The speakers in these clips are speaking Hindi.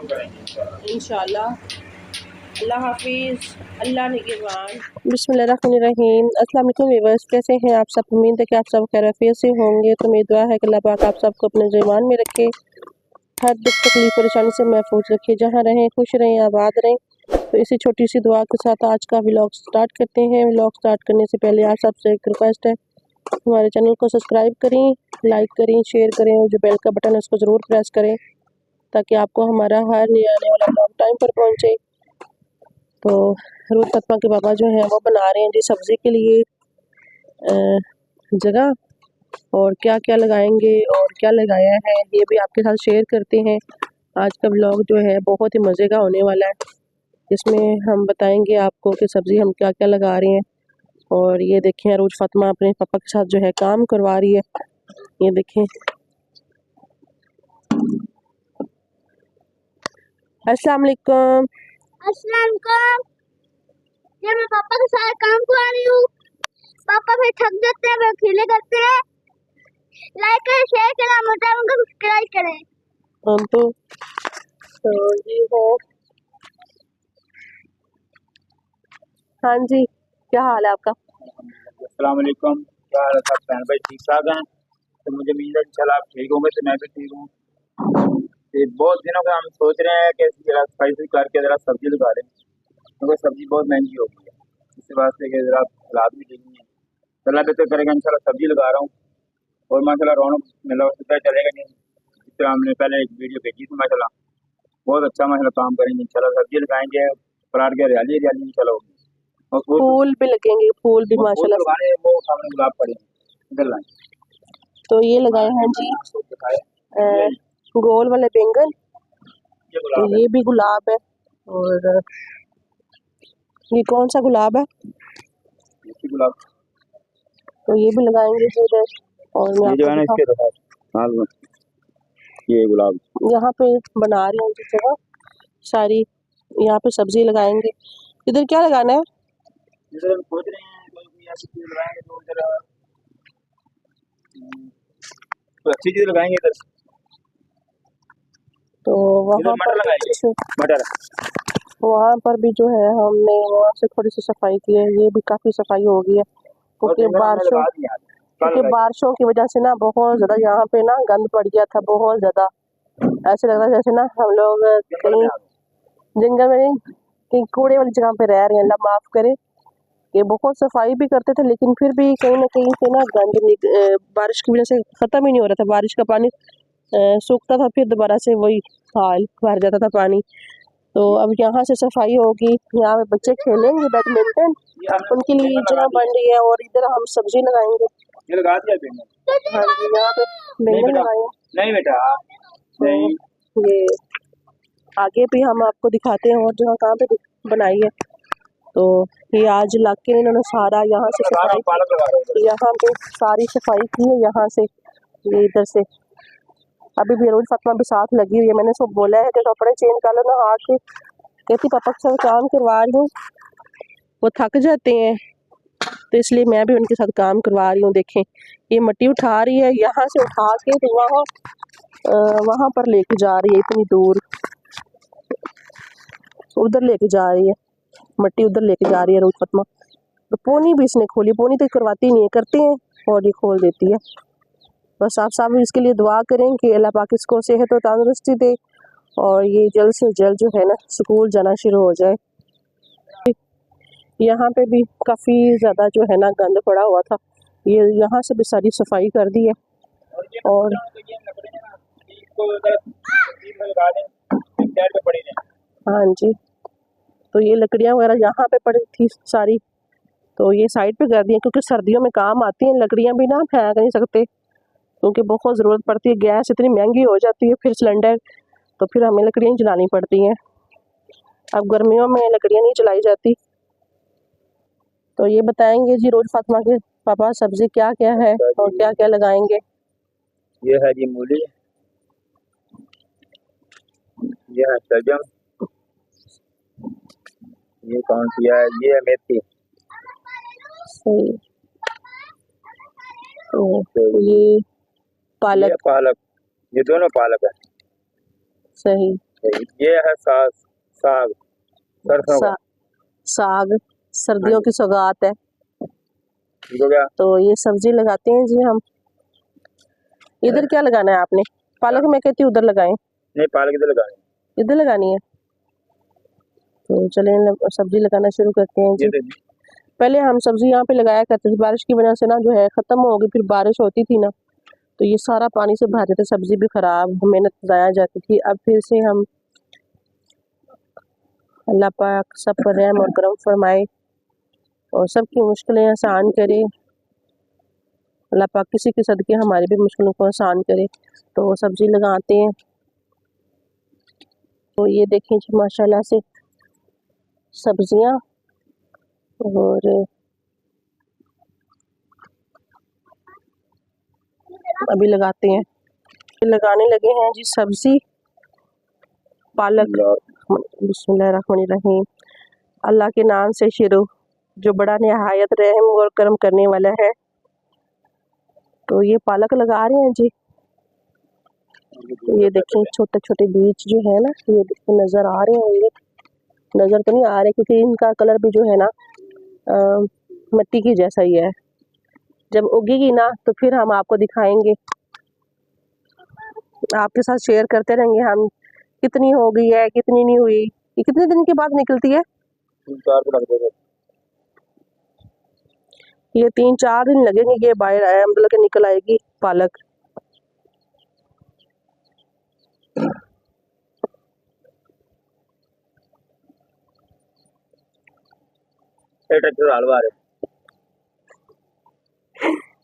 इंशाल्लाह। अल्लाह हाफिज़, अल्लाह निगहबान। बिस्मिल्लाहिर्रहमानिर्रहीम। अस्सलाम वालेकुम व्यूअर्स, कैसे हैं आप सब? उम्मीद है कि आप सब खैरियत से होंगे। तो मेरी दुआ है कि अल्लाह पाक आप सबको अपने ईमान में रखे, हर दुख तकलीफ परेशानी से महफूज रखे, जहाँ रहें खुश रहें, आबाद रहें। तो इसी छोटी सी दुआ के साथ आज का व्लॉग स्टार्ट करते हैं। व्लॉग स्टार्ट करने से पहले आप सबसे एक रिक्वेस्ट है, हमारे चैनल को सब्सक्राइब करें, लाइक करें, शेयर करें और जो बेल का बटन है उसको ज़रूर प्रेस करें ताकि आपको हमारा हर नया आने वाला व्लॉग टाइम पर पहुँचे। तो रोज़ फतवा के पापा जो है वो बना रहे हैं जी सब्ज़ी के लिए जगह, और क्या क्या लगाएंगे और क्या लगाया है ये भी आपके साथ शेयर करते हैं। आज का व्लॉग जो है बहुत ही मज़े का होने वाला है, इसमें हम बताएंगे आपको कि सब्ज़ी हम क्या क्या लगा रहे हैं। और ये देखें रोज़ फातिमा अपने पापा के साथ जो है काम करवा रही है, ये देखें। अस्सलाम वालेकुम। अस्सलाम वालेकुम। ये मैं पापा के साथ काम करवा रही हूँ। पापा फिर थक जाते हैं, फिर अकेले करते हैं। लाइक करें, शेयर करें, मोटा उनको सब्सक्राइब करें। हम तो ये है। हाँ जी, क्या हाल है आपका? अस्सलाम वालेकुम। क्या हाल है सब बहन भाई, ठीक ठाक हैं? तो मुझे उम्मीद है इंशाल्लाह आप ठीक होंगे, तो मैं भी ठीक हूँ। बहुत दिनों से हम सोच रहे हैं कि जरा सफाई करके ज़रा सब्जी लगा लें, क्योंकि सब्जी बहुत महंगी हो गई है। इसी वास्ते कि ज़रा हालात भी ठीक नहीं है। अल्लाह बेहतर करेगा, इंशाल्लाह सब्जी लगा रहा हूँ और माशाल्लाह रौनक मतलब सीधा चलेगा नहीं। जिस तरह हमने पहले एक वीडियो भेजी थी, माशाल्लाह बहुत अच्छा माशाल्लाह काम करेंगे इंशाल्लाह। सब्जी लगाएंगे, प्लाट की हरियाली हरियाली इंशाल्लाह होगी और फूल भी लगेंगे, फूल भी माशाल्लाह। लगाने वो सामने गुलाब पड़े इधर लाए। तो ये लगाए हैं जी गोल वाले बैंगन, तो ये भी गुलाब है। और ये कौन सा गुलाब है? गुलाब, तो ये भी लगाएंगे जी इधर। और ये जो है ना इसके ये गुलाब यहाँ पे बना रही हूँ जगह सारी, यहाँ पे सब्जी लगाएंगे। इधर क्या लगाना है? इधर सोच रहे हैं कोई ऐसी चीज लगाएंगे तो इधर तो अच्छी चीज लगाएंगे इधर। तो वहाँ पर मटर वहाँ पर भी जो है हमने वहाँ से थोड़ी सी सफाई की है, ये भी काफ़ी सफाई हो गई है क्योंकि बारिशों की वजह से ना बहुत ज़्यादा यहाँ पे ना गंद पड़ गया था, बहुत ज़्यादा। ऐसे लग रहा है जैसे ना हम लोग कहीं जंगल में नहीं, कहीं कूड़े वाली जगह पे रह रहे हैं। अल्लाह माफ़ करे। ये बहुत सफाई भी करते थे लेकिन फिर भी कहीं ना कहीं से ना गंद बारिश की वजह से ख़त्म ही नहीं हो रहा था। बारिश का पानी सूखता था, फिर दोबारा से वही हाल भर जाता था पानी। तो अब यहाँ से सफाई होगी, यहाँ पे बच्चे खेलेंगे बैडमिंटन, उनके लिए जगह बन रही है। और इधर हम सब्जी लगाएंगे। हाँ जी, यहाँ पे बैंगन लगाए। नहीं बेटा, तो ये आगे भी हम आपको दिखाते हैं और जगह कहाँ पे बनाई है। तो ये आज लाके इन्होंने सारा यहाँ से सफाई, यहाँ पे सारी सफाई की है यहाँ से, ये इधर से। अभी भी रोज फातिमा भी साथ लगी हुई है। मैंने सब बोला है कि कपड़े चेंज कर लो ना, आके कहती पापा के साथ काम करवा रही हूँ, वो थक जाते हैं तो इसलिए मैं भी उनके साथ काम करवा रही हूँ। देखें ये मिट्टी उठा रही है, यहाँ से उठा के तो वहाँ पर लेके जा रही है, इतनी दूर उधर लेके जा रही है, मिट्टी उधर लेके जा रही है रोज फातिमा। तो पोनी भी इसने खोली, पोनी तो करवाती नहीं है, करते हैं और ये खोल देती है। बस आप सब इसके लिए दुआ करें कि अल्लाह पाक इसको सेहत और तंदुरुस्ती दे और ये जल्द से जल्द जो है ना स्कूल जाना शुरू हो जाए। यहाँ पे भी काफ़ी ज़्यादा जो है ना गंद पड़ा हुआ था, ये यहाँ से भी सारी सफाई कर दी है। और हाँ जी, तो ये लकड़ियाँ वगैरह यहाँ पे पड़ी थी सारी, तो ये साइड पे कर दी है क्योंकि सर्दियों में काम आती हैं लकड़ियाँ भी ना, फेंक नहीं सकते क्योंकि बहुत ज़रूरत पड़ती है। गैस इतनी महंगी हो जाती है, फिर सिलेंडर, तो फिर हमें लकड़ियाँ जलानी पड़ती हैं। अब गर्मियों में लकड़ियाँ नहीं जलाई जाती। तो ये बताएंगे जी रोज फातिमा के पापा सब्जी क्या क्या है और क्या क्या लगाएंगे। ये है जी मूली, ये है सलजम, ये कौन सी है, ये है मेथी। सही। तो ये पालक, ये दोनों पालक है। सही। ये है साग साग सरसों का। साग सर्दियों की सौगात है। ठीक हो गया। तो ये सब्जी लगाते हैं जी हम। इधर क्या लगाना है आपने? पालक मैं कहती हूँ उधर लगाएं। नहीं, पालक इधर लगानी, इधर लगानी है। तो चलें सब्जी लगाना शुरू करते हैं जी। पहले हम सब्जी यहाँ पे लगाया करते थे, बारिश की वजह से ना जो है ख़त्म हो गई। फिर बारिश होती थी ना तो ये सारा पानी से भर जाता, सब्जी भी ख़राब, मेहनत ज़ाया जाती थी। अब फिर से हम अल्लाह पाक सब पर रहम और करम फरमाए और सबकी मुश्किलें आसान करे। अल्लाह पाक किसी के सदके हमारी भी मुश्किलों को आसान करे। तो सब्जी लगाते हैं। तो ये देखें जी माशाल्लाह से सब्जियां, और अभी लगाते हैं, लगाने लगे हैं जी सब्जी पालक। बिस्मिल्लाहिर्रहमानिर्रहीम। अल्लाह के नाम से शुरू, जो बड़ा निहायत रहम और करम करने वाला है। तो ये पालक लगा रहे हैं जी। तो ये देखें छोटे छोटे बीज जो है ना, ये नज़र आ रहे होंगे, नज़र तो नहीं आ रहे क्योंकि इनका कलर भी जो है ना मिट्टी की जैसा ही है। जब उगेगी ना तो फिर हम आपको दिखाएंगे, आपके साथ शेयर करते रहेंगे हम कितनी हो गई है कितनी नहीं हुई। ये कितने दिन के बाद निकलती है? 3-4 दिन लग जाएंगे। ये 3-4 दिन लगेंगे ये बाहर आए, मतलब के निकल आएगी पालक।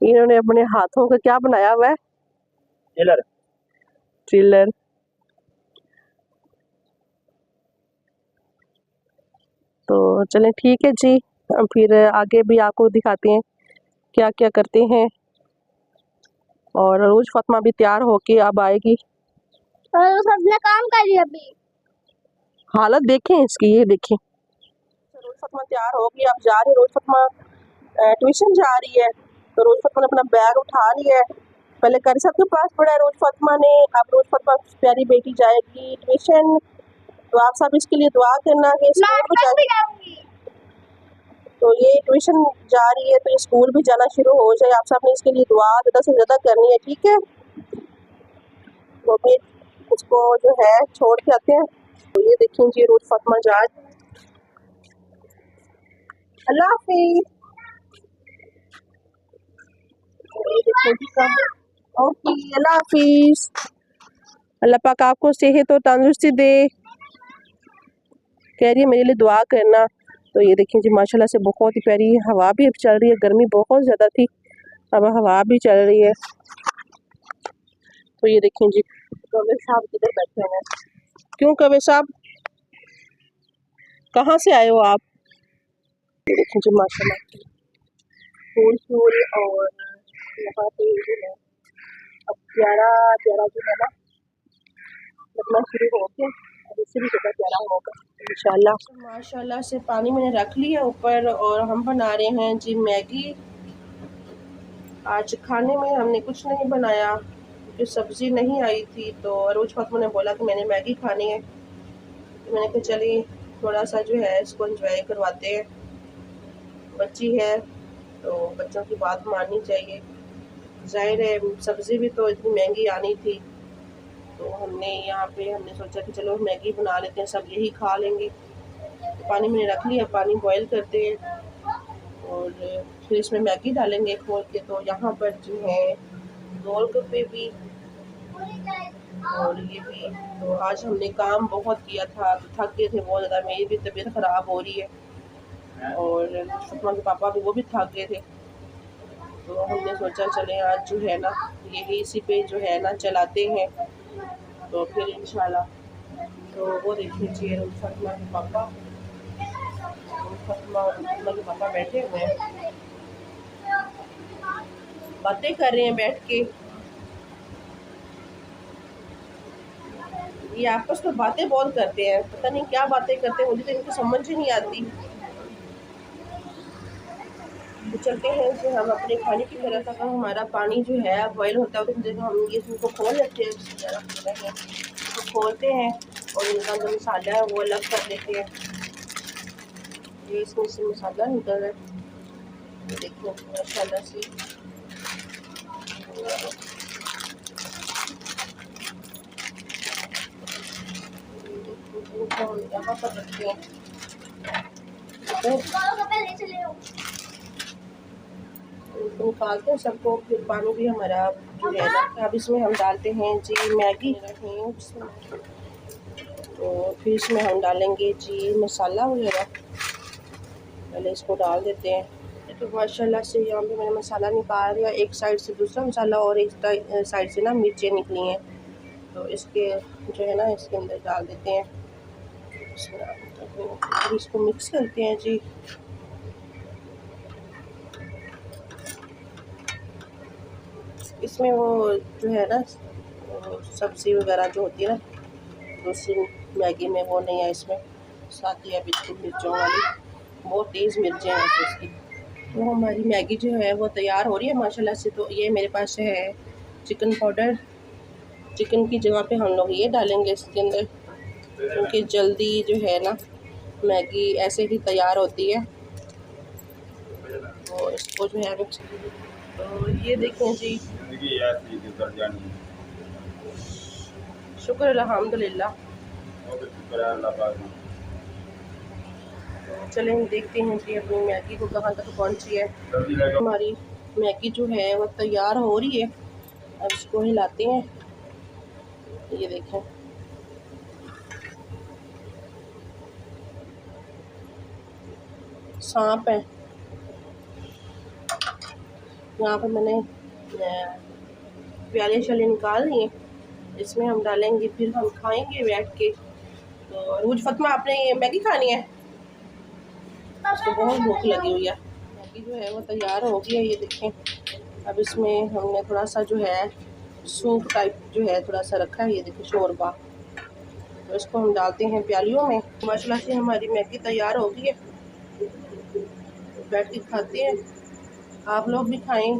इन्होंने अपने हाथों का क्या बनाया हुआ है? ट्रिलर। तो चलें ठीक है जी, फिर आगे भी आपको दिखाते हैं क्या क्या करते हैं। और रोज फातिमा भी तैयार होके अब आएगी। और सबने काम कर लिया अभी। हालत देखें इसकी, ये देखें। रोज फातिमा तैयार होगी, अब जा रही है। रोज फातिमा ट्यूशन जा रही है। तो रोज फातिमा ने अपना बैग उठा लिया है, पहले कारी साहब के पास पड़ा है रोज फातिमा ने। अब रोज फातिमा प्यारी बेटी जाएगी ट्यूशन। तो आप सब इसके लिए दुआ करना कि स्कूल भी जाएगी। तो ये ट्यूशन जा रही है तो ये स्कूल भी जाना शुरू हो जाए। आप सब ने इसके लिए दुआ ज़्यादा से ज़्यादा करनी है, ठीक है? तो अभी इसको जो है छोड़ के आते हैं। तो ये देखिए जी रोज फातिमा जा रही है। अल्लाह हाफिज़। ओके, अल्लाह हाफिज़। अल्लाह पाक आपको सेहत और तंदुरुस्ती दे। कह रही है मेरे लिए दुआ करना। तो ये देखिए जी माशाल्लाह से बहुत ही प्यारी हवा भी अब चल रही है। गर्मी बहुत ज़्यादा थी, अब हवा भी चल रही है। तो ये देखिए जी कबीर साहब किधर बैठे हैं। क्यों कबीर साहब, कहाँ से आए हो आप? ये देखिए जी माशाल्लाह फूल फूल, और यहाँ पे जो है अब प्यारा प्यारा जो है ना लगना शुरू हो गया। अब इससे भी ज़्यादा प्यारा होगा इंशाल्लाह। माशाल्लाह से पानी मैंने रख लिया ऊपर, और हम बना रहे हैं जी मैगी। आज खाने में हमने कुछ नहीं बनाया क्योंकि सब्ज़ी नहीं आई थी। तो रोज फातिमा ने बोला कि मैंने मैगी खानी है। तो मैंने कहा चलिए थोड़ा सा जो है इसको एंजॉय करवाते हैं। बच्ची है तो बच्चों की बात माननी चाहिए। जाहिर है सब्ज़ी भी तो इतनी महंगी आनी थी, तो हमने सोचा कि चलो मैगी बना लेते हैं, सब यही खा लेंगे। तो पानी मैंने रख लिया, पानी बॉईल करते हैं और फिर इसमें मैगी डालेंगे खोल के। तो यहाँ पर जो है गोलगप्पे भी और ये भी। तो आज हमने काम बहुत किया था तो थक गए थे बहुत ज़्यादा। मेरी भी तबीयत ख़राब हो रही है और फातिमा के पापा भी, वो भी थक गए थे। तो हमने सोचा चले आज जो है ना यही इसी पे जो है ना चलाते हैं, तो फिर इंशाल्लाह। तो वो देखिए जी फातिमा के पापा, फातिमा के पापा बैठे हुए हैं, बातें कर रहे हैं बैठ के। ये आपस में बातें बहुत करते हैं, पता नहीं क्या बातें करते हैं, मुझे तो इनकी समझ ही नहीं आती। तो चलते हैं कि हम अपने खाने की तरफ। तक हमारा पानी जो है बॉयल होता है तो हम ये इसको खोल लेते हैं। तो खोलते हैं और इनका जो मसाला है वो अलग कर लेते हैं। ये इसमें से मसाला निकल रहा है, देखो माशाल्लाह से। यहाँ पर रखते हैं निकालते हैं सबको। फिर पानी भी हमारा जो है ना, अब इसमें हम डालते हैं जी मैगी, तो फिर इसमें हम डालेंगे जी मसाला वगैरह। पहले इसको डाल देते हैं। तो माशाल्लाह से यहाँ पे मैंने मसाला निकाल दिया, एक साइड से दूसरा मसाला और एक साइड से ना मिर्चें निकली हैं, तो इसके जो है ना इसके अंदर डाल देते हैं। तो इसको मिक्स करते हैं जी। इसमें वो जो है ना सब्ज़ी वगैरह जो होती है ना दूसरी मैगी में, वो नहीं है इसमें, साथ ही है बिल्कुल मिर्चों वाली, बहुत तेज़ मिर्चें हैं इसकी। तो हमारी मैगी जो है वो तैयार हो रही है माशाल्लाह से। तो ये मेरे पास है चिकन पाउडर, चिकन की जगह पे हम लोग ये डालेंगे इसके अंदर, क्योंकि जल्दी जो है ना मैगी ऐसे ही तैयार होती है। तो इसको जो है मिक्स, तो ये देखें जी, शुक्र अल्हम्दुलिल्लाह। चलें देखते हैं कि अपनी मैगी को कहाँ तक पहुँची है। हमारी मैगी जो है वो तैयार हो रही है, अब इसको हिलाते हैं। ये देखें सांप है यहाँ पर। मैंने प्याले शले निकाल लिए, इसमें हम डालेंगे, फिर हम खाएंगे बैठ के। तो रूज फतमा आपने ये मैगी खानी है? उसको बहुत भूख लगी हुई है। मैगी जो है वो तैयार हो गई है, ये देखें। अब इसमें हमने थोड़ा सा जो है सूप टाइप जो है थोड़ा सा रखा है, ये देखें शोरबा। तो इसको हम डालते हैं प्यालियों में। माशाल्लाह से हमारी मैगी तैयार हो गई है, बैठ के खाते हैं। आप लोग भी खाएं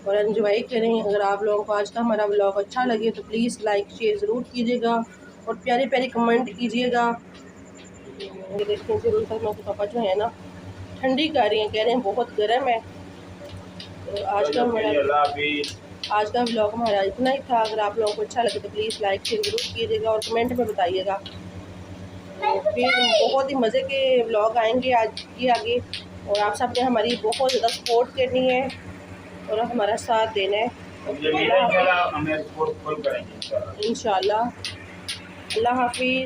और एंजॉय करें। अगर आप लोगों को आज का हमारा व्लॉग अच्छा लगे तो प्लीज़ लाइक शेयर ज़रूर कीजिएगा और प्यारे प्यारे कमेंट कीजिएगा। ये देखते हैं ज़रूर तक मेरे पापा जो है ना ठंडी कर रही हैं, कह रहे हैं बहुत गर्म है। तो आज का व्लॉग हमारा इतना ही था। अगर आप लोगों को अच्छा लगे तो प्लीज़ लाइक शेयर ज़रूर कीजिएगा और कमेंट में बताइएगा। तो फिर बहुत ही मज़े के व्लॉग आएंगे आज के आगे, और आप सब ने हमारी बहुत ज़्यादा सपोर्ट करनी है और हमारा साथ देना है इंशाल्लाह। अल्लाह हाफिज़।